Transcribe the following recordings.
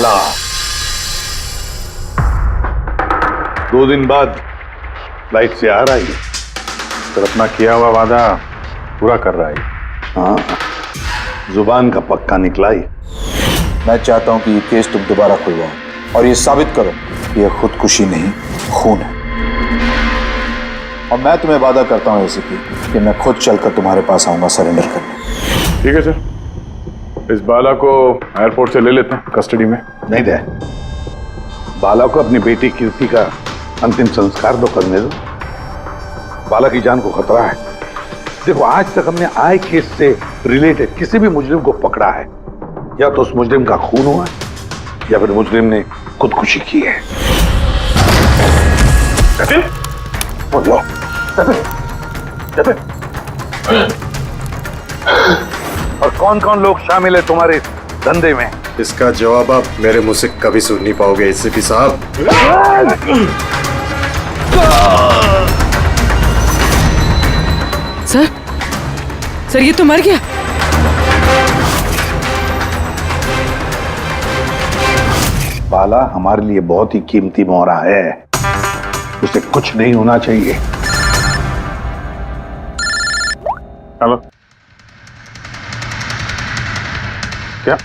बाला 2 दिन बाद फ्लाइट से आ रहा है, फिर अपना किया हुआ वादा पूरा कर रहा है। हाँ, जुबान का पक्का निकला ही। मैं चाहता हूं कि ये केस तुम दोबारा खुलवाओ और ये साबित करो कि ये खुदकुशी नहीं, खून है। और मैं तुम्हें वादा करता हूं एसीपी कि मैं खुद चलकर तुम्हारे पास आऊंगा सरेंडर करने। ठीक है सर, इस बाला को एयरपोर्ट से ले लेते हैं कस्टडी में। नहीं दे, बाला को अपनी बेटी कीर्ति का अंतिम संस्कार तो करने दो। बाला की जान को खतरा है। देखो, आज तक हमने आए केस से रिलेटेड किसी भी मुजरिम को पकड़ा है, या तो उस मुजरिम का खून हुआ है या फिर मुजरिम ने खुदकुशी की है। बोलो और कौन कौन लोग शामिल है तुम्हारे धंधे में? इसका जवाब आप मेरे मुंह से कभी सुन नहीं पाओगे एसीपी साहब। सर ये तो मर गया। बाला हमारे लिए बहुत ही कीमती मोहरा है, उसे कुछ नहीं होना चाहिए। हेलो, क्या?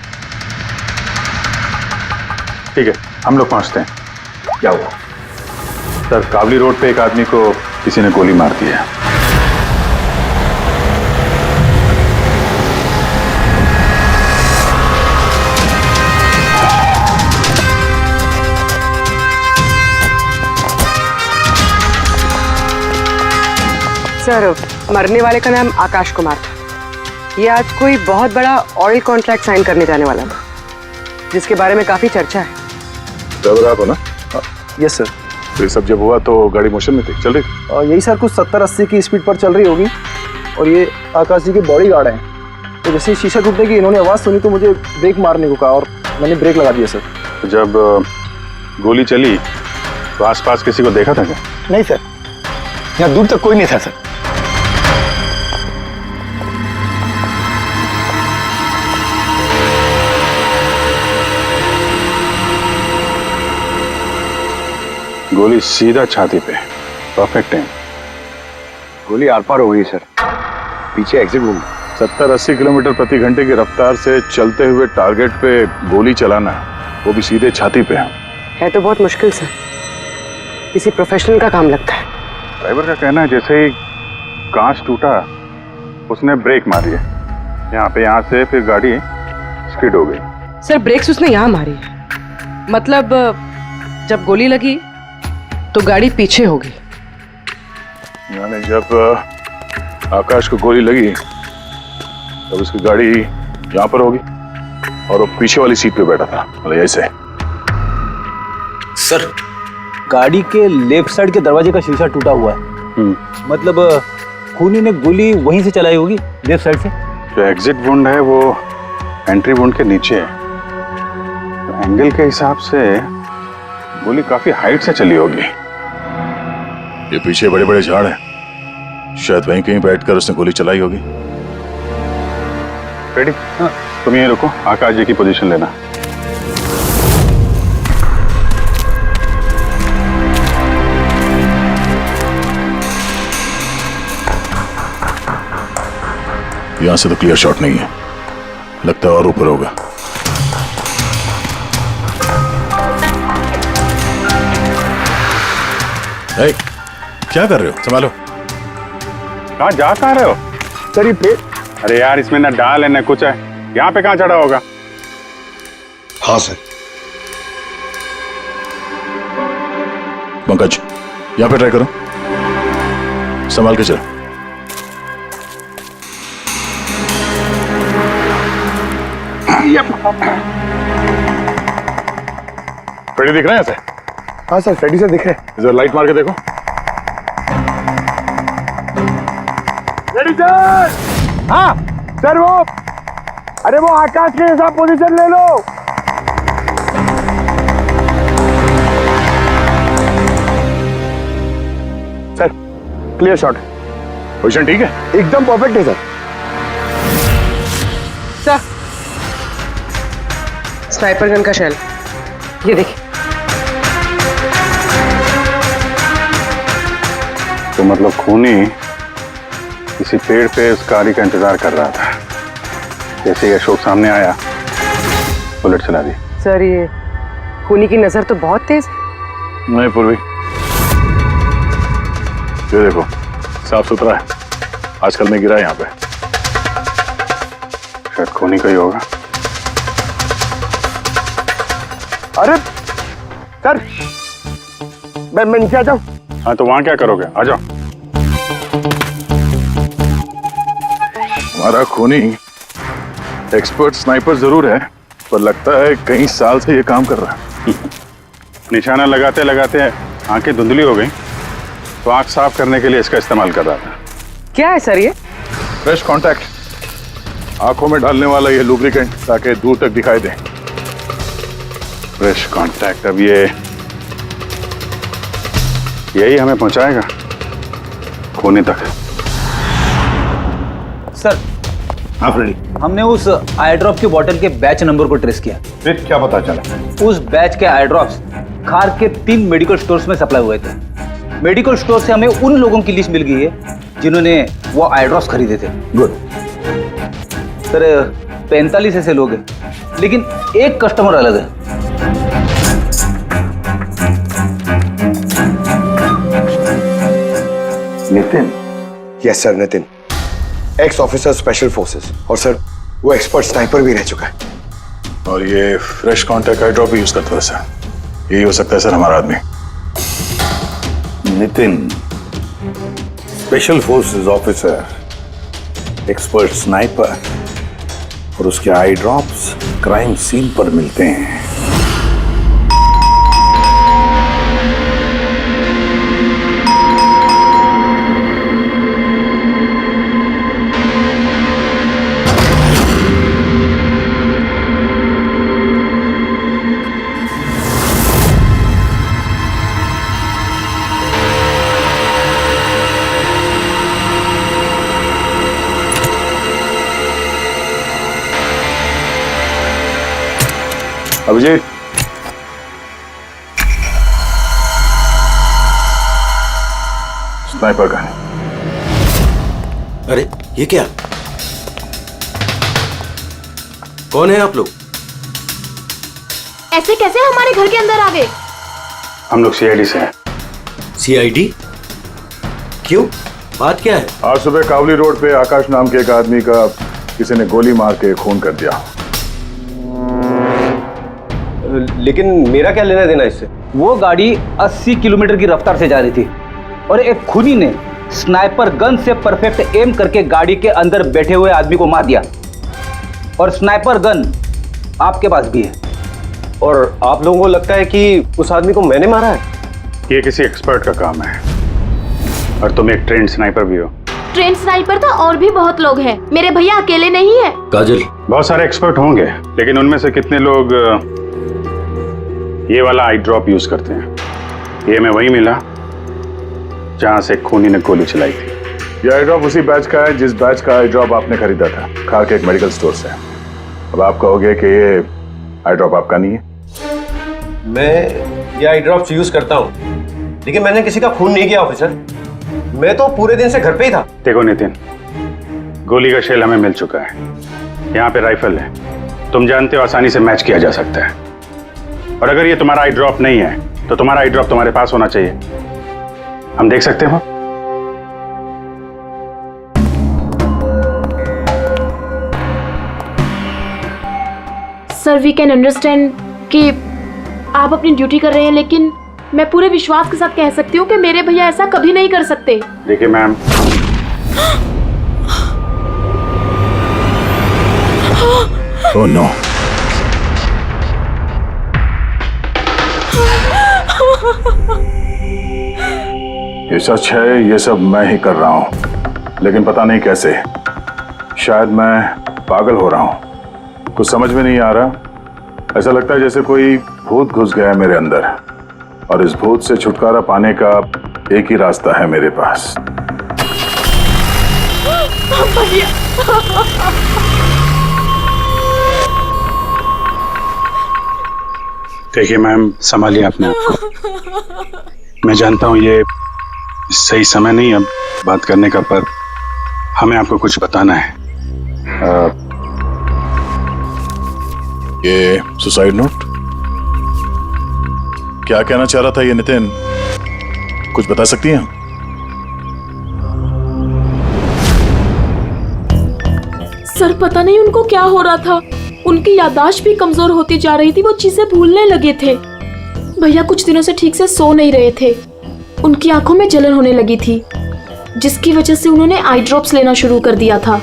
ठीक है, हम लोग पहुंचते हैं। क्या हुआ? सर, काबली रोड पे एक आदमी को किसी ने गोली मार दी है। सर, मरने वाले का नाम आकाश कुमार था। ये आज कोई बहुत बड़ा ऑयल कॉन्ट्रैक्ट साइन करने जाने वाला था, जिसके बारे में काफी चर्चा है। ड्राइवर आप हो ना? Yes sir. तो ये सब जब हुआ तो गाड़ी मोशन में थी, चल रही? यही सर, कुछ 70-80 की स्पीड पर चल रही होगी। और ये आकाश जी के बॉडी गार्ड हैं, तो जैसे शीशा टूटने की इन्होंने आवाज़ सुनी तो मुझे ब्रेक मारने को कहा और मैंने ब्रेक लगा दिया सर। तो जब गोली चली तो आसपास किसी को देखा था क्या? नहीं सर, यहाँ दूर तक कोई नहीं था सर। गोली सीधा छाती पे, परफेक्ट टाइम। गोली आर पार हो गई सर, पीछे एग्जिट रूम। 70-80 किलोमीटर प्रति घंटे की रफ्तार से चलते हुए टारगेट पे गोली चलाना, वो भी सीधे छाती पे है तो बहुत मुश्किल सर, किसी प्रोफेशनल का काम लगता है। ड्राइवर का कहना है जैसे ही कांच टूटा उसने ब्रेक मारी है यहाँ से, फिर गाड़ी स्किड हो गई। सर, ब्रेक्स उसने यहाँ मारी, मतलब जब गोली लगी तो गाड़ी पीछे हो गई। यानी जब आकाश को गोली लगी तब उसकी गाड़ी यहाँ पर होगी और वो पीछे वाली सीट पे बैठा था, मतलब ऐसे। सर, गाड़ी के लेफ्ट साइड के दरवाजे का शीशा टूटा हुआ है। मतलब खूनी ने गोली वहीं से चलाई होगी, लेफ्ट साइड से। जो एग्जिट वुंड है वो एंट्री वुंड के नीचे है, तो एंगल के हिसाब से गोली काफी हाइट से चली होगी। ये पीछे बड़े बड़े झाड़ हैं, शायद वहीं कहीं बैठकर उसने गोली चलाई होगी। रेडी? हाँ। तुम यहीं रुको, आकाश जी की पोजीशन लेना। यहां से तो क्लियर शॉट नहीं है, लगता है और ऊपर होगा। hey, क्या कर रहे हो? संभालो। कहाँ जा कहाँ रहे हो? सर ये पे... अरे यार, इसमें ना डाल है ना कुछ है, यहाँ पे कहाँ चढ़ा होगा? हाँ सर। पंकज, यहाँ पे ट्राई करो, संभाल के चलो। फ्रेडी दिख रहे हैं ऐसे? हाँ सर, फ्रेडी सर दिख रहे हैं। इधर लाइट मार के देखो। Freddy sir! हाँ सर, अरे वो आकाश के साथ पोजीशन ले लो। Sir, clear shot. पोजीशन ठीक है? एकदम परफेक्ट है सर। सर, स्नाइपर गन का शेल ये देखिए। तो मतलब खूनी किसी पेड़ पे उस गाड़ी का इंतजार कर रहा था। जैसे ही अशोक सामने आया, बुलेट चला दी। सर ये खूनी की नजर तो बहुत तेज है। नहीं पूर्वी, ये देखो साफ सुथरा है। आजकल मैं गिरा यहाँ पे, शायद खूनी का ही होगा। अरे सर, मैं नीचे आ जाऊं? हाँ तो वहां क्या करोगे, आ जाओ। हमारा खूनी एक्सपर्ट स्नाइपर जरूर है, पर लगता है कई साल से ये काम कर रहा है। निशाना लगाते लगाते आंखें धुंधली हो गई, तो आंख साफ करने के लिए इसका इस्तेमाल कर रहा था। क्या है सर ये? फ्रेश कांटेक्ट, आंखों में डालने वाला ये लुब्रिकेंट, ताकि दूर तक दिखाई दे। फ्रेश कांटेक्ट, अब ये यही हमें पहुंचाएगा खूनी तक। सर, हाँ फ्रेडी, हमने उस आई ड्रॉप की बोतल के बैच नंबर को ट्रेस किया। फिर क्या पता चला? उस बैच के आई ड्रॉप्स खार के 3 मेडिकल स्टोर्स में सप्लाई हुए थे। मेडिकल स्टोर से हमें उन लोगों की लिस्ट मिल गई है जिन्होंने वो आई ड्रॉप्स खरीदे थे। गुड। सर 45 ऐसे लोग हैं, लेकिन एक कस्टमर अलग है। Nitin? Yes sir, Nitin, x officer special forces, और सर वो एक्सपर्ट स्नाइपर भी रह चुका है। और ये फ्रेश कांटेक्ट आई ड्रॉप भी यूज करता है सर। यही हो सकता है सर हमारा आदमी। Nitin, special forces officer, expert sniper और उसके आई ड्रॉप्स क्राइम सीन पर मिलते हैं। Abhijit, sniper gun. अरे ये क्या? कौन है आप लोग? ऐसे कैसे हमारे घर के अंदर आ गए? हम लोग सीआईडी से हैं। सीआईडी? क्यों? बात क्या है? आज सुबह कावली रोड पे आकाश नाम के एक आदमी का किसी ने गोली मार के खून कर दिया। लेकिन मेरा क्या लेना देना इससे? वो गाड़ी 80 किलोमीटर की रफ्तार से जा रही थी और एक खूनी ने स्नाइपर गन से परफेक्ट एम करके गाड़ी के अंदर बैठे हुए आदमी को मार दिया। और स्नाइपर गन आपके पास भी है। और आप लोगों को लगता है कि उस आदमी को मैंने मारा है? ये किसी एक्सपर्ट का काम है, और तुम एक ट्रेंड स्नाइपर भी हो। ट्रेन स्नाइपर तो और भी बहुत लोग हैं, मेरे भैया अकेले नहीं है। काजल, बहुत सारे एक्सपर्ट होंगे, लेकिन उनमें से कितने लोग ये वाला आई ड्रॉप यूज करते हैं? ये मैं वही मिला जहां से खूनी ने गोली चलाई थी। ये आई ड्रॉप उसी बैच का है जिस बैच का आई ड्रॉप आपने खरीदा था खार के एक मेडिकल स्टोर से। अब आप कहोगे कि ये आई ड्रॉप आपका नहीं है। मैं ये आई ड्रॉप्स यूज करता हूँ, लेकिन मैंने किसी का खून नहीं किया ऑफिसर। मैं तो पूरे दिन से घर पे ही था। देखो नितिन, गोली का शेल हमें मिल चुका है, यहाँ पे राइफल है, तुम जानते हो आसानी से मैच किया जा सकता है। और अगर ये तुम्हारा आई ड्रॉप नहीं है तो तुम्हारा आई ड्रॉप तुम्हारे पास होना चाहिए। हम देख सकते हो? सर वी कैन अंडरस्टैंड कि आप अपनी ड्यूटी कर रहे हैं, लेकिन मैं पूरे विश्वास के साथ कह सकती हूँ कि मेरे भैया ऐसा कभी नहीं कर सकते। देखिए मैम, ओह नो, ये सच है, ये सब मैं ही कर रहा हूँ, लेकिन पता नहीं कैसे। शायद मैं पागल हो रहा हूँ, कुछ समझ में नहीं आ रहा। ऐसा लगता है जैसे कोई भूत घुस गया है मेरे अंदर, और इस भूत से छुटकारा पाने का एक ही रास्ता है मेरे पास। देखिए मैम, संभालिए अपने आप को। मैं जानता हूँ ये सही समय नहीं अब बात करने का, पर हमें आपको कुछ बताना है। ये सुसाइड नोट क्या कहना चाह रहा था ये नितिन, कुछ बता सकती हैं? सर पता नहीं उनको क्या हो रहा था, उनकी याददाश्त भी कमजोर होती जा रही थी, वो चीजें भूलने लगे थे। भैया कुछ दिनों से ठीक से सो नहीं रहे थे, उनकी आंखों में जलन होने लगी थी, जिसकी वजह से उन्होंने आई ड्रॉप्स लेना शुरू कर दिया था।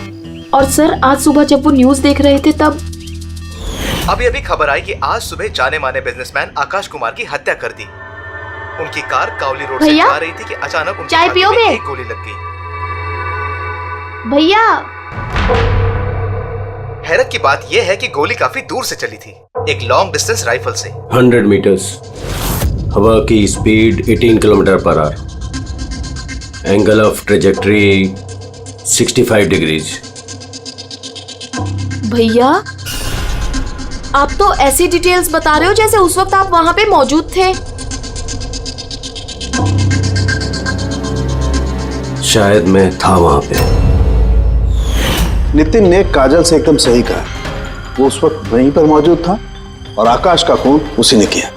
और सर आज सुबह जब वो न्यूज देख रहे थे तब अभी खबर आई कि आज सुबह जाने माने बिजनेसमैन आकाश कुमार की हत्या कर दी। उनकी कार कावली रोड से जा रही थी कि अचानक उनकी चाय पियोगे? एक गोली लग गई। भैया हैरत की बात यह है कि गोली काफी दूर से चली थी, एक लॉन्ग डिस्टेंस राइफल से। 100 मीटर्स, हवा की speed 18 kilometre per hour, angle of trajectory 65 degrees. भैया आप तो ऐसी डिटेल्स बता रहे हो जैसे उस वक्त आप वहां पे मौजूद थे। शायद मैं था वहां पे। नितिन ने काजल से एकदम सही कहा, वो उस वक्त वहीं पर मौजूद था और आकाश का खून उसी ने किया।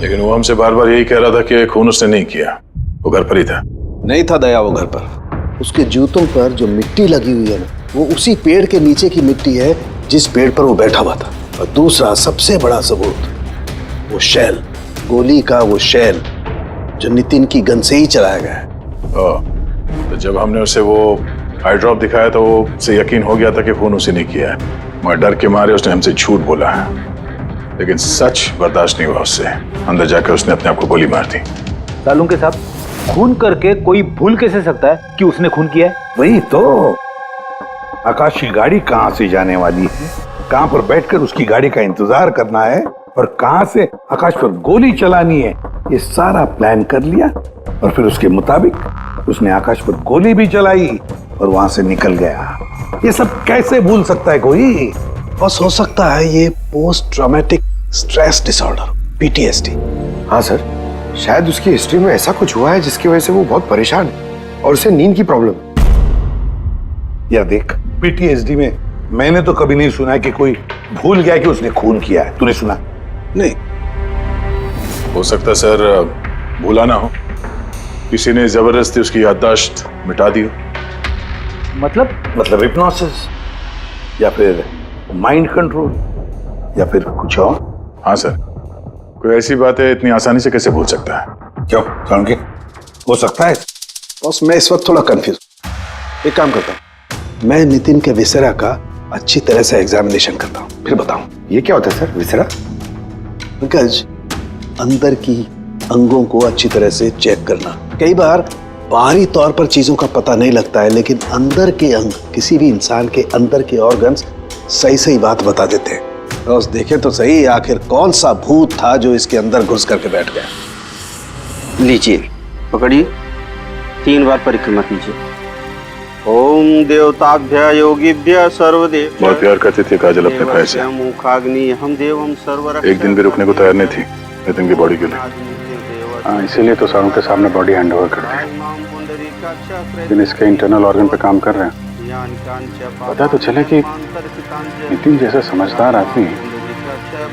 लेकिन वो हमसे बार बार यही कह रहा था कि खून उसने नहीं किया, वो घर पर ही था। नहीं था दया वो घर पर, उसके जूतों पर जो मिट्टी लगी हुई है ना, वो उसी पेड़ के नीचे की मिट्टी है जिस पेड़ पर वो बैठा हुआ था। और दूसरा सबसे बड़ा सबूत, वो शैल, गोली का वो शैल जो नितिन की गन से ही चलाया गया है। तो जब हमने उसे वो आई ड्रॉप दिखाया तो वो उसे यकीन हो गया था कि खून उसी ने किया है, मगर डर के मारे उसने हमसे झूठ बोला है। लेकिन सच बर्दाश्त नहीं हुआ उससे, अंदर जाकर उसने अपने आप को गोली मार दी। सालूं के साहब, खून करके कोई भूल कैसे सकता है कि उसने खून किया है? वही तो, आकाश की गाड़ी कहां से जाने वाली है, कहां पर बैठकर उसकी गाड़ी का इंतजार करना है और कहां से आकाश पर गोली चलानी है, ये सारा प्लान कर लिया। और फिर उसके मुताबिक उसने आकाश पर गोली भी चलाई और वहां से निकल गया। ये सब कैसे भूल सकता है कोई? बस हो सकता है ये post traumatic stress disorder, PTSD। हाँ सर, शायद उसकी हिस्ट्री में ऐसा कुछ हुआ है जिसकी वजह से वो बहुत परेशान है और उसे नींद की प्रॉब्लम। यार देख, PTSD में मैंने तो कभी नहीं सुना कि कोई भूल गया कि उसने खून किया है। तूने सुना? नहीं। हो सकता सर भूला ना हो, किसी ने जबरदस्ती उसकी याददाश्त मिटा दी हो। मतलब हिप्नोसिस या फिर माइंड कंट्रोल या फिर कुछ और। हाँ सर, कोई ऐसी बात है इतनी आसानी से कैसे भूल सकता है? क्यों के हो सकता है? बॉस मैं इस वक्त थोड़ा कंफ्यूज। एक काम करता हूँ, मैं नितिन के विसेरा का अच्छी तरह से एग्जामिनेशन करता हूँ, फिर बताऊँ। ये क्या होता है सर, विसेरा? पंकज, अंदर की अंगों को अच्छी तरह से चेक करना। कई बार बाहरी तौर पर चीजों का पता नहीं लगता है, लेकिन अंदर के अंग, किसी भी इंसान के अंदर के ऑर्गन्स सही सही बात बता देते हैं। तो देखे तो सही, आखिर कौन सा भूत था जो इसके अंदर घुस करके बैठ गया। लीजिए, पकड़िए, 3 बार परिक्रमा कीजिए। ओम देवताभ्य योगिभ्य सर्वदेव। बहुत प्यार करती थी काजल अपने भाई से, मुखाग्नि हम देवम सर्वरक्षक। एक दिन भी रुकने को तैयार नहीं थी नितिन की बॉडी के लिए। इसीलिए तो सारों के सामने बॉडी हैंड ओवर कर दी, लेकिन इसके इंटरनल ऑर्गन पे काम कर रहे हैं। पता तो चले कि नितिन जैसा समझदार आदमी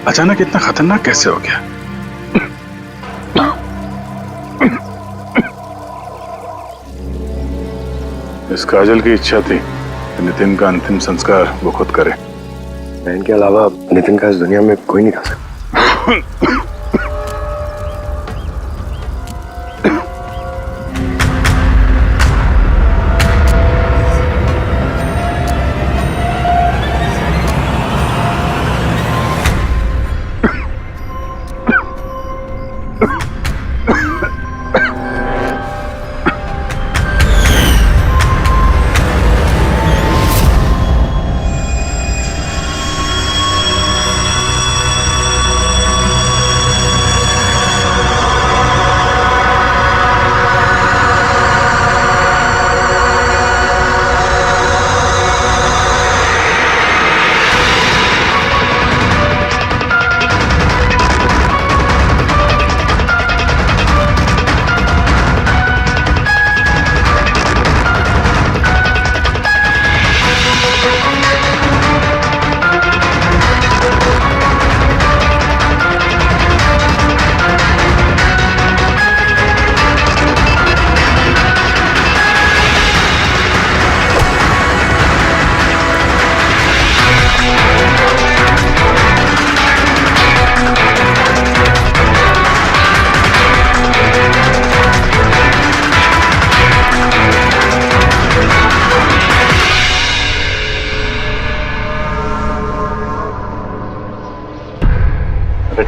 अचानक इतना खतरनाक कैसे हो गया। इस काजल की इच्छा थी कि नितिन का अंतिम संस्कार वो खुद करे। बहन के अलावा नितिन का इस दुनिया में कोई नहीं कर सकता।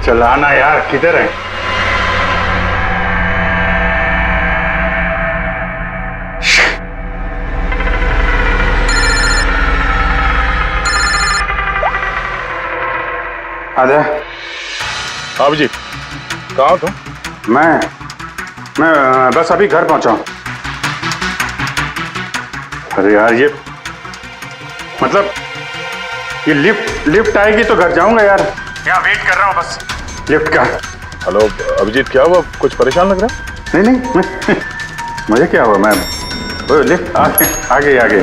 चलाना यार, किधर है? आजा। हाँ अभिजीत, कहाँ हो तुम? मैं बस अभी घर पहुंचा हूं। अरे यार, ये मतलब ये लिफ्ट आएगी तो घर जाऊंगा यार। यहाँ वेट कर रहा हूँ बस लिफ्ट का। हेलो अभिजीत, क्या हुआ? कुछ परेशान लग रहा है? नहीं मुझे क्या हुआ, मैं वो लिफ्ट आगे।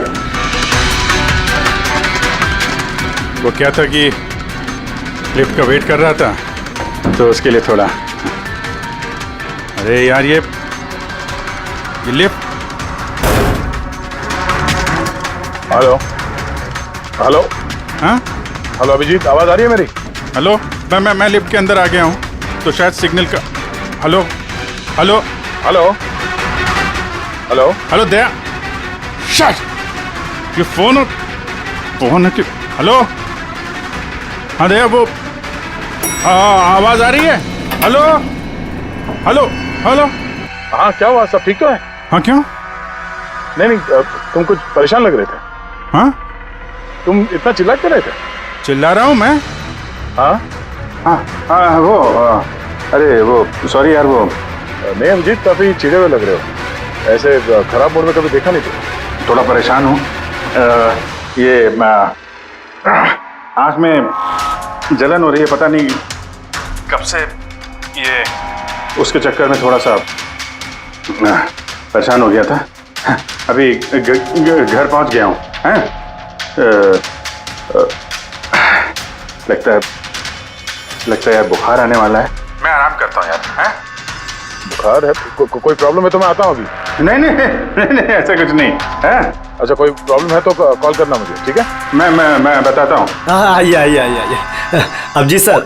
वो क्या था कि लिफ्ट का वेट कर रहा था तो उसके लिए थोड़ा। अरे यार, ये लिफ्ट। हेलो हाँ हेलो अभिजीत, आवाज आ रही है मेरी? हेलो, मैं लिफ्ट के अंदर आ गया हूँ तो शायद सिग्नल का। Hello hello hello hello hello Daya, shut, ये फोन है कि? हेलो, हाँ दया, वो आवाज आ रही है? Hello hello hello. हाँ क्या हुआ, सब ठीक तो है? हाँ क्यों? नहीं, तुम कुछ परेशान लग रहे थे। हाँ, तुम इतना चिल्ला क्यों रहे थे? चिल्ला रहा हूँ मैं? हाँ वो अरे वो सॉरी यार, वो नहीं अभिजीत, काफी चिढ़े हुए लग रहे हो। ऐसे खराब मूड में कभी देखा नहीं था। थोड़ा परेशान हूँ। ये आँख में जलन हो रही है, पता नहीं कब से। ये उसके चक्कर में थोड़ा सा परेशान हो गया था। अभी घर पहुँच गया हूँ। लगता है यार बुखार आने वाला है। मैं आराम करता हूँ यार। बुखार है? कोई प्रॉब्लम है तो मैं आता हूँ अभी। नहीं, ऐसा कुछ नहीं है। अच्छा, कोई प्रॉब्लम है तो कॉल करना मुझे, ठीक है? मैं बताता हूँ। आइए। अभिजीत सर,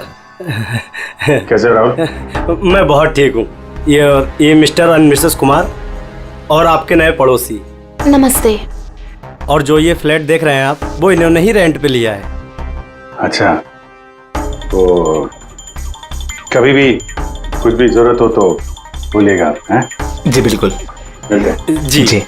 कैसे हो राहुल? मैं बहुत ठीक हूँ। ये मिस्टर एंड मिसेस कुमार और आपके नए पड़ोसी। नमस्ते। और जो ये फ्लैट देख रहे हैं आप, वो इन्होंने ही रेंट पे लिया है। अच्छा, तो कभी भी कुछ भी जरूरत हो तो बोलिएगा आप। हैं? जी बिल्कुल। जी।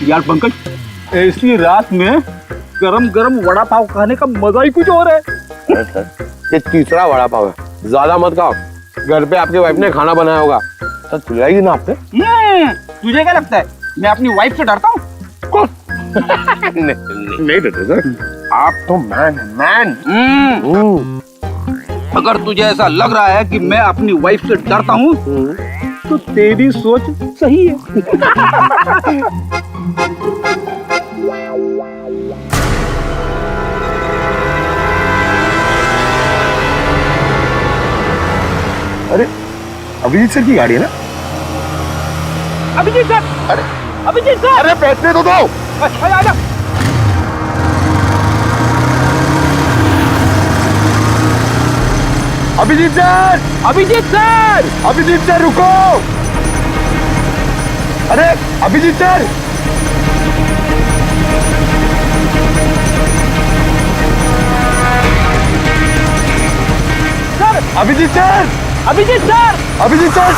यार पंकज, ऐसी रात में गरम गरम वड़ा पाव खाने का मजा ही कुछ और है। ये तीसरा वड़ा पाव है, ज्यादा मत खाओ। घर पे आपकी वाइफ ने खाना बनाया होगा तो चिल्लाएगी ना आपसे। तुझे क्या लगता है मैं अपनी वाइफ से डरता हूँ? नहीं डरते सर, आप तो मैन। अगर तुझे ऐसा लग रहा है कि मैं अपनी वाइफ से डरता हूँ तो तेरी सोच सही है। अरे अभिजीत सर की गाड़ी है ना? अभिजीत सर, अभिजीत सर, अरे पैसे तो दो। अच्छा आजा। अभिजीत सर रुको। अरे अभिजीत सर, अभिजीत सर।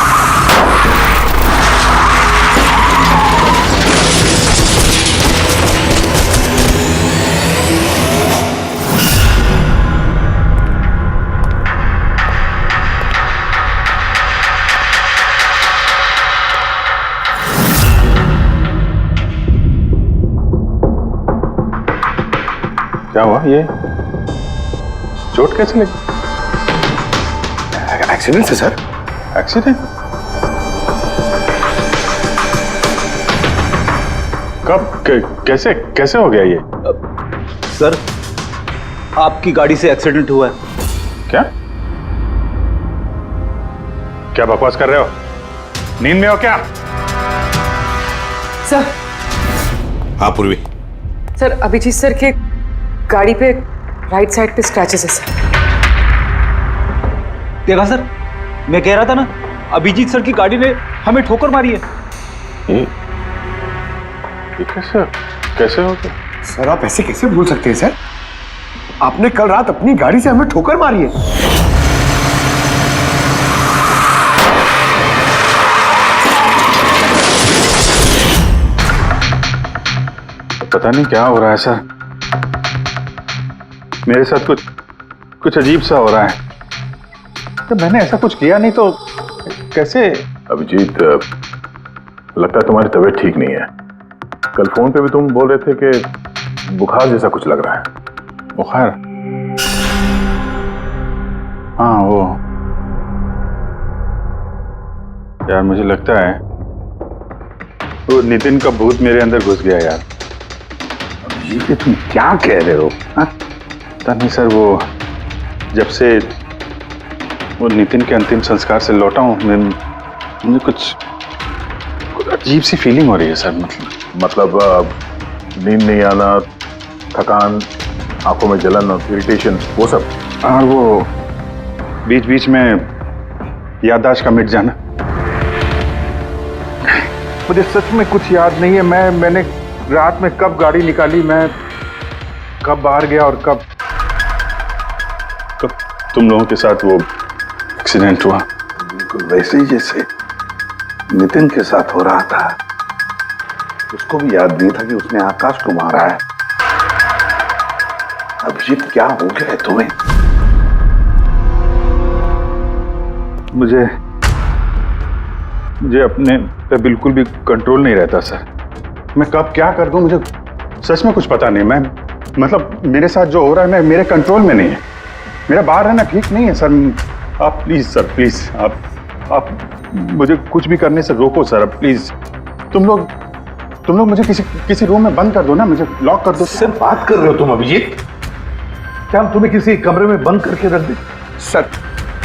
क्या हुआ ये? चोट कैसे लगी? एक्सीडेंट है सर। एक्सीडेंट? कब? कैसे कैसे हो गया ये? सर, आपकी गाड़ी से एक्सीडेंट हुआ है। क्या क्या बकवास कर रहे हो? नींद में हो क्या? सर। हाँ पूर्वी। सर, अभिजीत सर के गाड़ी पे राइट साइड पे स्क्रैचेस है सर। देखा सर, मैं कह रहा था ना, अभिजीत सर की गाड़ी ने हमें ठोकर मारी है। ये कैसे कैसे हो गया? सर आप ऐसे कैसे भूल सकते हैं सर? आपने कल रात अपनी गाड़ी से हमें ठोकर मारी है। पता नहीं क्या हो रहा है सर, मेरे साथ कुछ अजीब सा हो रहा है। तो मैंने ऐसा कुछ किया नहीं तो कैसे? अभिजीत, लगता है तुम्हारी तबीयत ठीक नहीं है। कल फोन पे भी तुम बोल रहे थे कि बुखार जैसा कुछ लग रहा है। बुखार? हाँ वो यार, मुझे लगता है वो नितिन का भूत मेरे अंदर घुस गया यार। ये तुम क्या कह रहे हो? पता नहीं सर, वो जब से वो नितिन के अंतिम संस्कार से लौटा हूँ, मुझे कुछ अजीब सी फीलिंग हो रही है सर। मतलब नींद नहीं आना, थकान, आंखों में जलन और इरिटेशन, वो सब? और वो बीच बीच में याददाश्त का मिट जाना। मुझे सच में कुछ याद नहीं है। मैंने रात में कब गाड़ी निकाली, मैं कब बाहर गया और कब तुम लोगों के साथ वो एक्सीडेंट हुआ। बिल्कुल वैसे ही जैसे नितिन के साथ हो रहा था। उसको भी याद नहीं था कि उसने आकाश को मारा है। अभिजीत, क्या हो गया है तुम्हें? मुझे अपने पे बिल्कुल भी कंट्रोल नहीं रहता सर। मैं कब क्या कर दूं, मुझे सच में कुछ पता नहीं। मैं मतलब मेरे साथ जो हो रहा है, मैं मेरे कंट्रोल में नहीं है। मेरा बाहर रहना ठीक नहीं है सर। आप प्लीज सर, प्लीज आप मुझे कुछ भी करने से रोको सर, प्लीज। तुम लोग मुझे किसी रूम में बंद कर दो ना, मुझे लॉक कर दो। सिर्फ बात कर रहे हो तुम अभिजीत? क्या हम तुम्हें किसी कमरे में बंद करके रख दे? सर,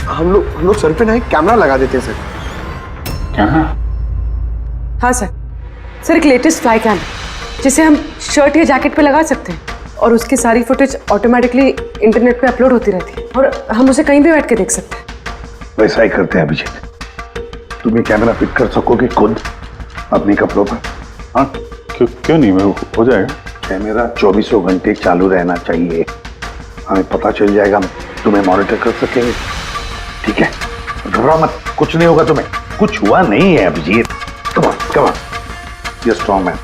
हम लोग सर पे ना एक कैमरा लगा देते हैं सर। क्या? हाँ सर, एक लेटेस्ट फ्लाई कैम जिसे हम शर्ट या जैकेट पे लगा सकते हैं और उसकी सारी फुटेज ऑटोमेटिकली इंटरनेट पे अपलोड होती रहती है और हम उसे कहीं भी बैठ के देख सकते हैं। वैसा ही करते हैं अभिजीत। तुम्हें कैमरा फिट कर सकोगे खुद अपने कपड़ों पर? हाँ, क्यों नहीं, हो जाएगा। कैमरा 24 घंटे चालू रहना चाहिए। हमें पता चल जाएगा, तुम्हें मॉनिटर कर सकेंगे। ठीक है, घबराओ मत, कुछ नहीं होगा तुम्हें। कुछ हुआ नहीं है Abhijit. Come on, you strong man.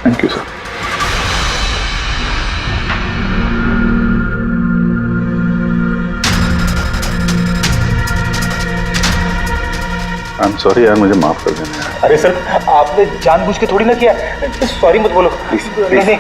Thank you sir. I am sorry यार, मुझे माफ कर देना यार। अरे सर, आपने जानबूझ के थोड़ी ना किया। सॉरी मत बोलो। नहीं।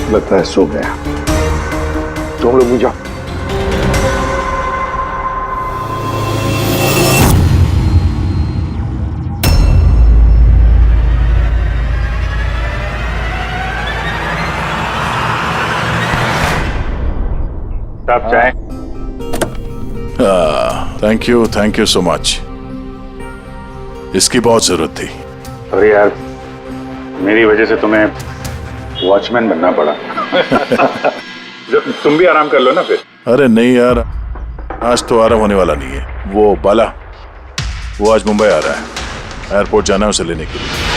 लगता है सो गया। तुम लोग भी जाओ। आप चाहें? Thank you so much. इसकी बहुत जरूरत थी। अरे यार, मेरी वजह से तुम्हें वॉचमैन बनना पड़ा। तुम भी आराम कर लो ना फिर। अरे नहीं यार, आज तो आराम होने वाला नहीं है। वो बाला, वो आज मुंबई आ रहा है, एयरपोर्ट जाना है उसे लेने के लिए।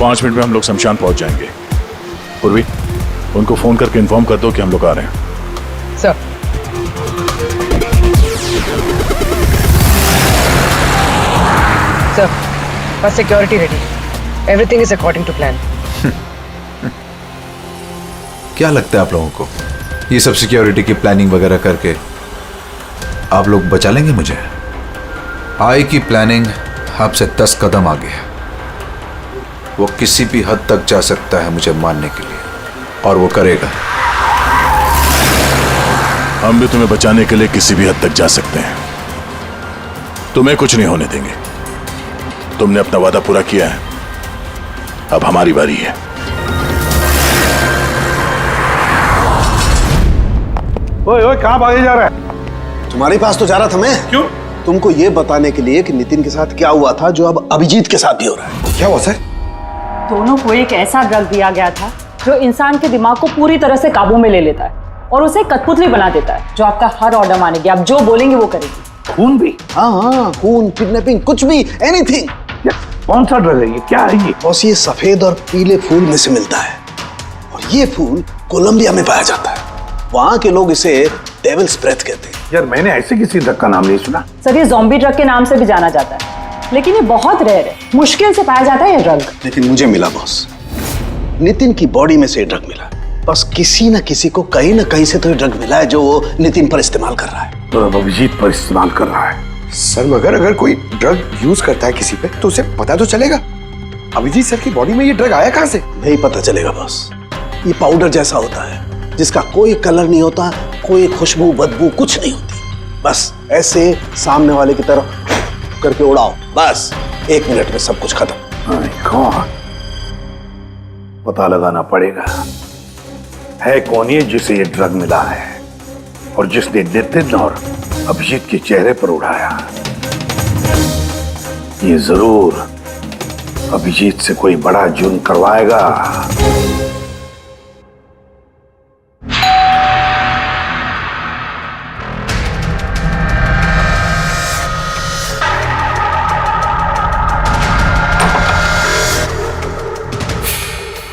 पांच मिनट में हम लोग शमशान पहुंच जाएंगे। पूर्वी, उनको फोन करके इन्फॉर्म कर दो कि हम लोग आ रहे हैं। सर। सर, बस security ready. Everything is according to plan. क्या लगता है आप लोगों को, ये सब सिक्योरिटी की प्लानिंग वगैरह करके आप लोग बचा लेंगे मुझे? आई की प्लानिंग आपसे 10 कदम आगे है। वो किसी भी हद तक जा सकता है मुझे मारने के लिए, और वो करेगा। हम भी तुम्हें बचाने के लिए किसी भी हद तक जा सकते हैं। तुम्हें कुछ नहीं होने देंगे। तुमने अपना वादा पूरा किया है, अब हमारी बारी है। ओए ओए, कहां भागे जा रहा है? तुम्हारे पास तो जा रहा था मैं। क्यों? तुमको ये बताने के लिए कि नितिन के साथ क्या हुआ था, जो अब अभिजीत के साथ भी हो रहा है। क्या हुआ सर? दोनों को एक ऐसा ड्रग दिया गया था जो इंसान के दिमाग को पूरी तरह से काबू में ले लेता है और उसे कठपुतली बना देता है, जो आपका हर ऑर्डर मानेगी। आप जो बोलेंगे वो करेगी। खून भी? हाँ, खून, किडनैपिंग, कुछ भी, एनीथिंग। कौन सा ड्रग है ये? क्या है ये? बॉस, ये सफेद और पीले फूल में से मिलता है, और ये फूल कोलंबिया में पाया जाता है। वहां के लोग इसे डेविल्स ब्रेथ कहते हैं। यार, मैंने ऐसे किसी ड्रग का नाम नहीं सुना। सर, ये ज़ॉम्बी ड्रग के नाम से भी जाना जाता है, लेकिन ये बहुत रेयर है, मुश्किल से पाया जाता है ये ड्रग। लेकिन मुझे मिला बॉस, नितिन की बॉडी में से ड्रग मिला। बस किसी न किसी को कहीं ना कहीं से तो ये ड्रग मिला है, जो वो नितिन पर इस्तेमाल कर रहा है। तो अब अभिजीत पर इस्तेमाल कर रहा है। सर, मगर अगर कोई ड्रग यूज करता है किसी पे तो उसे पता तो चलेगा। अभिजीत सर की बॉडी में ये ड्रग आया कहां से? नहीं पता चलेगा बॉस। ये पाउडर जैसा होता है, जिसका कोई कलर नहीं होता, कोई खुशबू बदबू कुछ नहीं होती। बस ऐसे सामने वाले की तरफ करके उड़ाओ, बस 1 मिनट में सब कुछ खत्म। पता लगाना पड़ेगा है कौन ये जिसे ये ड्रग मिला है, और जिसने नितिन और अभिजीत के चेहरे पर उड़ाया। ये जरूर अभिजीत से कोई बड़ा जुर्म करवाएगा।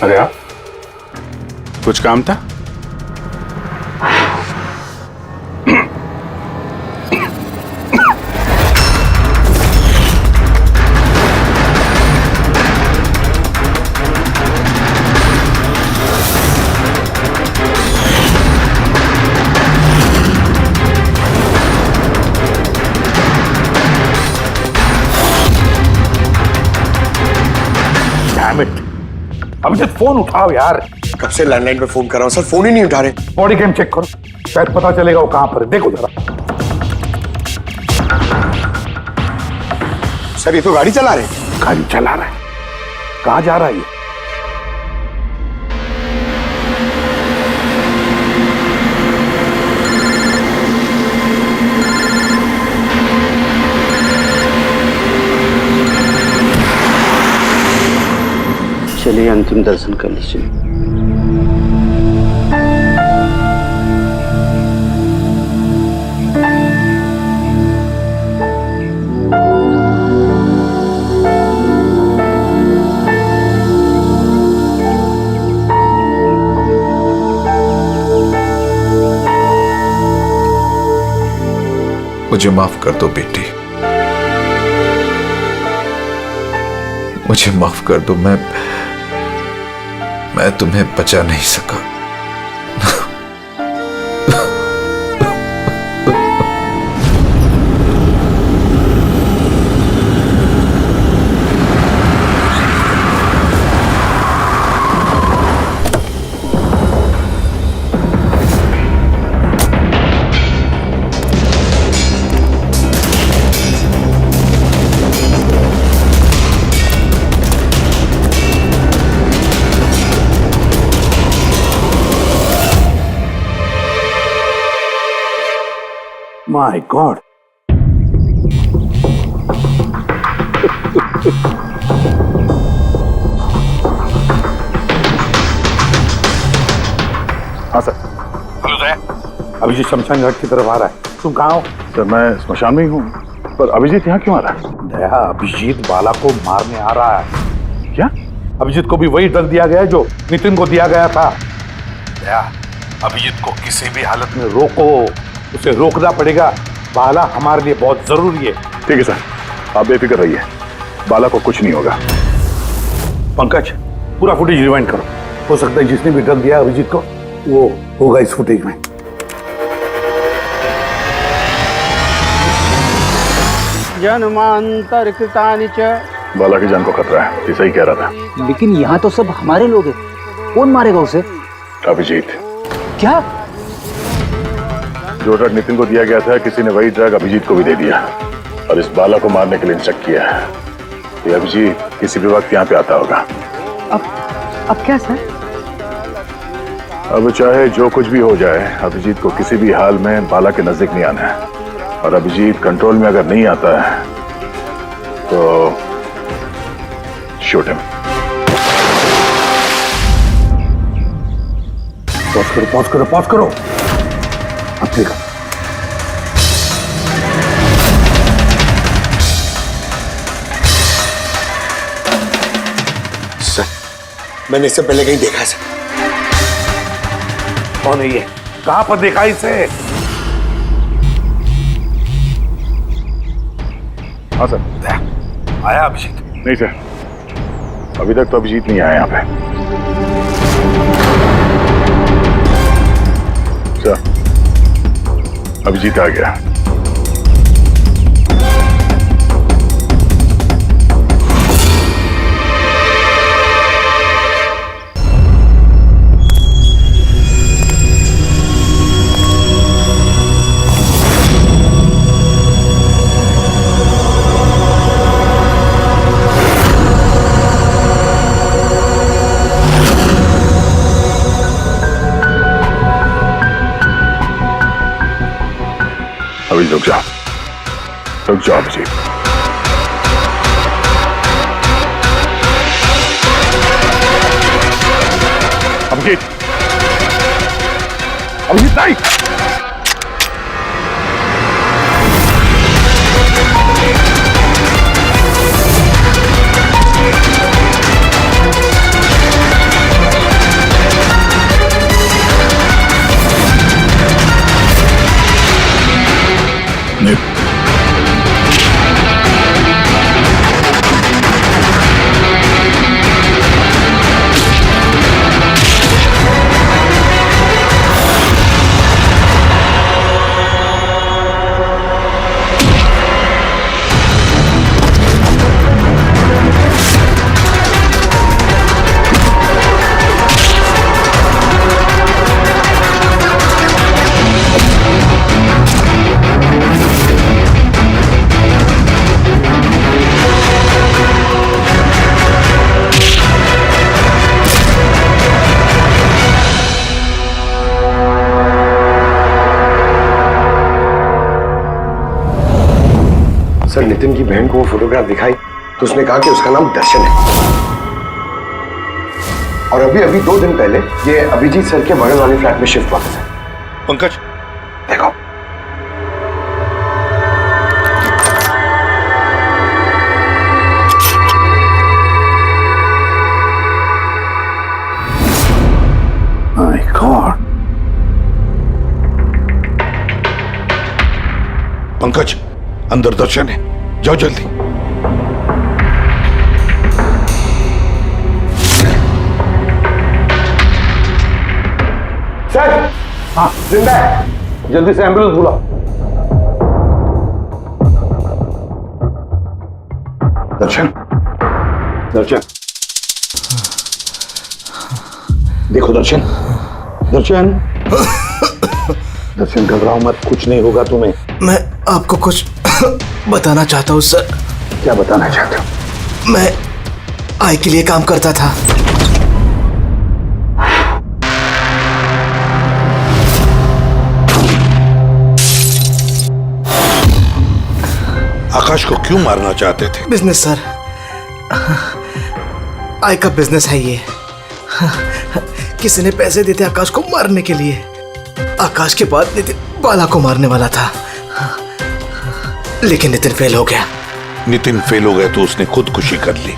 अरे आप, कुछ काम था? अभी तक फोन उठाओ यार। कब से लैंडलाइन पे फोन कर रहा हूं सर, फोन ही नहीं उठा रहे। बॉडी कैम चेक करो, शायद पता चलेगा वो कहां पर है। देखो जरा। सर, ये तो गाड़ी चला रहे हैं। गाड़ी चला रहा है? कहां जा रहा है ये? चलिए अंतिम दर्शन कर लीजिए। मुझे माफ कर दो बेटी, मुझे माफ कर दो। मैं तुम्हें बचा नहीं सका। My God. हाँ सर। हेलो जय, अभिजीत शमशान घाट की तरफ आ रहा है। तुम कहाँ हो? सर मैं स्मशान में ही हूँ, पर अभिजीत यहाँ क्यों आ रहा है? दया, अभिजीत बाला को मारने आ रहा है। क्या? अभिजीत को भी वही ड्रग दिया गया है जो नितिन को दिया गया था। दया, अभिजीत को किसी भी हालत में रोको, उसे रोकना पड़ेगा। बाला हमारे लिए बहुत जरूरी है। ठीक है सर, आप बेफिक्र रहिए, बाला को कुछ नहीं होगा। पंकज, पूरा फुटेज रिवाइंड करो। हो सकता है जिसने भी ड्रग दिया अभिजीत को वो होगा इस फुटेज में। जन्मांतर कृतानि च। बाला की जान को खतरा है, ये सही कह रहा था। लेकिन यहाँ तो सब हमारे लोग हैं, कौन मारेगा उसे? अभिजीत। क्या? जो ड्रग नितिन को दिया गया था, किसी ने वही ड्रग अभिजीत को भी दे दिया और इस बाला को मारने के लिए इंस्ट्रक्ट किया है। ये अभिजीत किसी भी वक्त यहाँ पे आता होगा। अब क्या सर? अब चाहे जो कुछ भी हो जाए, अभिजीत को किसी भी हाल में बाला के नजदीक नहीं आना है। और अभिजीत कंट्रोल में अगर नहीं आता है तो शूट हिम। पॉज करो, पॉज करो, पॉज करो। अब देखो, सर मैंने इससे पहले कहीं देखा है सर। कौन है ये? कहां पर देखा इसे? हाँ सर। आया अभिजीत? नहीं सर, अभी तक तो अभिजीत नहीं आया यहाँ पे। सर, अभिजीत आ गया। अभी रुक जाओ अभिजीत। अभिजीत, अभिजीत नहीं। सर नितिन की बहन को वो फोटोग्राफ दिखाई तो उसने कहा कि उसका नाम दर्शन है। और अभी अभी 2 दिन पहले ये अभिजीत सर के बगल वाले फ्लैट में शिफ्ट हुआ था। पंकज देखो, माय गॉड। पंकज, अंदर दर्शन है, जाओ जल्दी। सर, हाँ जिंदा है, जल्दी से एम्बुलेंस बुलाओ। दर्शन, दर्शन, देखो दर्शन, दर्शन, दर्शन घबराओ मत, कुछ नहीं होगा तुम्हें। मैं आपको कुछ बताना चाहता हूँ सर। क्या बताना चाहते हो? मैं आई के लिए काम करता था। आकाश को क्यों मारना चाहते थे? बिजनेस सर, आय का बिजनेस है ये। किसी ने पैसे देते आकाश को मारने के लिए। आकाश के बाद नितिन बाला को मारने वाला था, लेकिन नितिन फेल हो गया। नितिन फेल हो गया तो उसने खुदकुशी कर ली,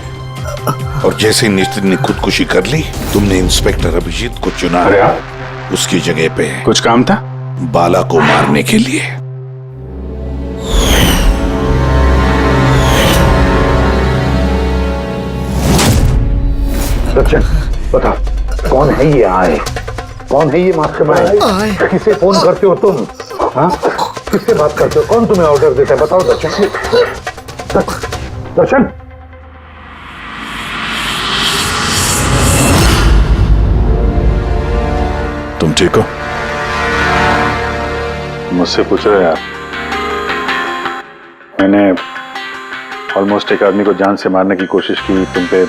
और जैसे ही नितिन ने खुदकुशी कर ली, तुमने इंस्पेक्टर अभिजीत को चुना उसकी जगह पे। कुछ काम था? बाला को मारने के लिए। सचिन बता, कौन है ये आए? कौन है ये मास्टरमाइंड? किसे फोन करते हो तुम? हाँ, किससे बात करते हो? कौन तुम्हें ऑर्डर देता है? बताओ दर्शन। दर्शन, तुम ठीक हो? मुझसे पूछ रहे यार। मैंने ऑलमोस्ट एक आदमी को जान से मारने की कोशिश की, तुम पे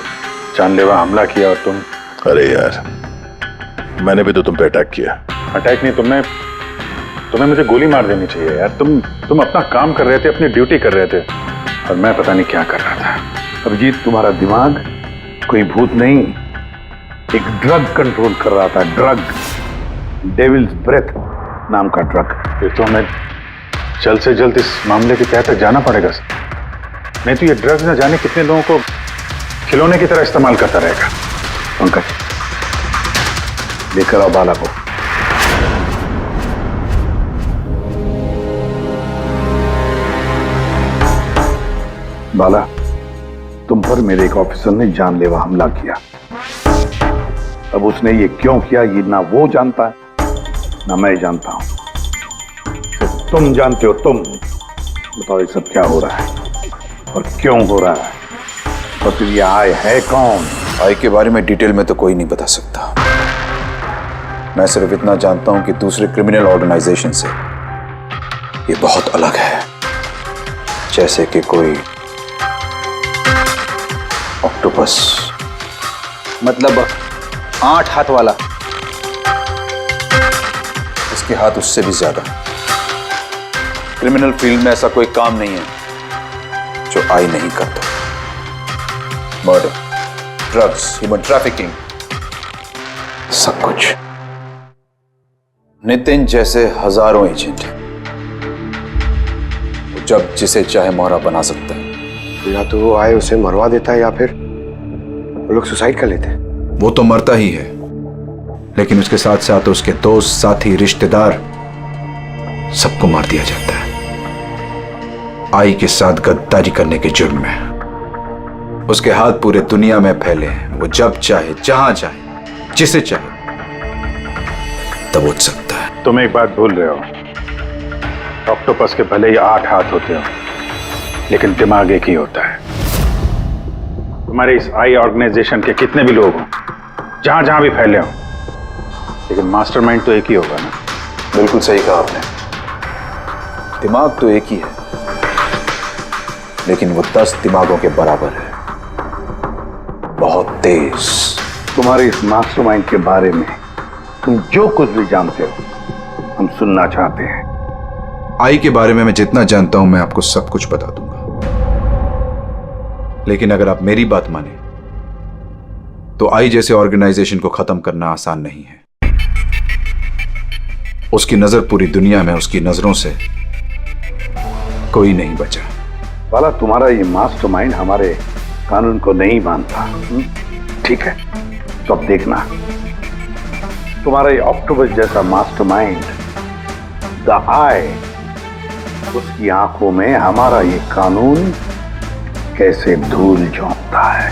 जानलेवा हमला किया, और तुम। अरे यार, मैंने भी तो तुम पे अटैक किया। अटैक नहीं, तुम्हें मुझे गोली मार देनी चाहिए यार। तुम अपना काम कर रहे थे, अपनी ड्यूटी कर रहे थे, और मैं पता नहीं क्या कर रहा था। अभिजीत, तुम्हारा दिमाग कोई भूत नहीं, एक ड्रग कंट्रोल कर रहा था। ड्रग, डेविल्स ब्रेथ नाम का ड्रग। फिर तो हमें जल्द से जल्द इस मामले की तह तक जाना पड़ेगा सर। नहीं तो ये ड्रग्स न जाने कितने लोगों को खिलौने की तरह इस्तेमाल करता रहेगा। पंकज, लेकर आओ बाला को। बाला, तुम पर मेरे एक ऑफिसर ने जानलेवा हमला किया। अब उसने ये क्यों किया, ये ना वो जानता है ना मैं जानता हूं। सिर्फ तुम जानते हो। तुम बताओ ये सब क्या हो रहा है और क्यों हो रहा है, और फिर ये आय है कौन? आय के बारे में डिटेल में तो कोई नहीं बता सकता। मैं सिर्फ इतना जानता हूं कि दूसरे क्रिमिनल ऑर्गेनाइजेशन से ये बहुत अलग है, जैसे कि कोई ऑक्टोपस। मतलब 8 हाथ वाला। इसके हाथ उससे भी ज्यादा। क्रिमिनल फील्ड में ऐसा कोई काम नहीं है जो आई नहीं करता। मर्डर, ड्रग्स, ह्यूमन ट्रैफिकिंग, सब कुछ। नितिन जैसे हजारों एजेंट हैं, वो जब जिसे चाहे मोहरा बना सकता है। या तो वो आए उसे मरवा देता है, या फिर वो लोग सुसाइड कर लेते हैं। वो तो मरता ही है, लेकिन उसके साथ साथ उसके दोस्त, साथी, रिश्तेदार सबको मार दिया जाता है। आई के साथ गद्दारी करने के जुर्म में उसके हाथ पूरे दुनिया में फैले हैं। वो जब चाहे, जहां चाहे, जिसे चाहे दबोच सकता है। तुम एक बात भूल रहे हो, ऑक्टोपस के भले ही 8 हाथ होते हो, लेकिन दिमाग एक ही होता है। तुम्हारे इस आई ऑर्गेनाइजेशन के कितने भी लोग हों, जहां जहां भी फैले हो, लेकिन मास्टरमाइंड तो एक ही होगा ना। बिल्कुल सही कहा आपने। दिमाग तो एक ही है, लेकिन वो 10 दिमागों के बराबर है, बहुत तेज। तुम्हारे इस मास्टरमाइंड के बारे में तुम जो कुछ भी जानते हो हम सुनना चाहते हैं। आई के बारे में मैं जितना जानता हूं मैं आपको सब कुछ बता दूंगा, लेकिन अगर आप मेरी बात माने तो आई जैसे ऑर्गेनाइजेशन को खत्म करना आसान नहीं है। उसकी नजर पूरी दुनिया में, उसकी नजरों से कोई नहीं बचा। बाला, तुम्हारा ये मास्टरमाइंड हमारे कानून को नहीं मानता। ठीक है, तो अब देखना, तुम्हारा ये ऑक्टोपस जैसा मास्टरमाइंड द आई, उसकी आंखों में हमारा ये कानून कैसे धूल झोंकता है।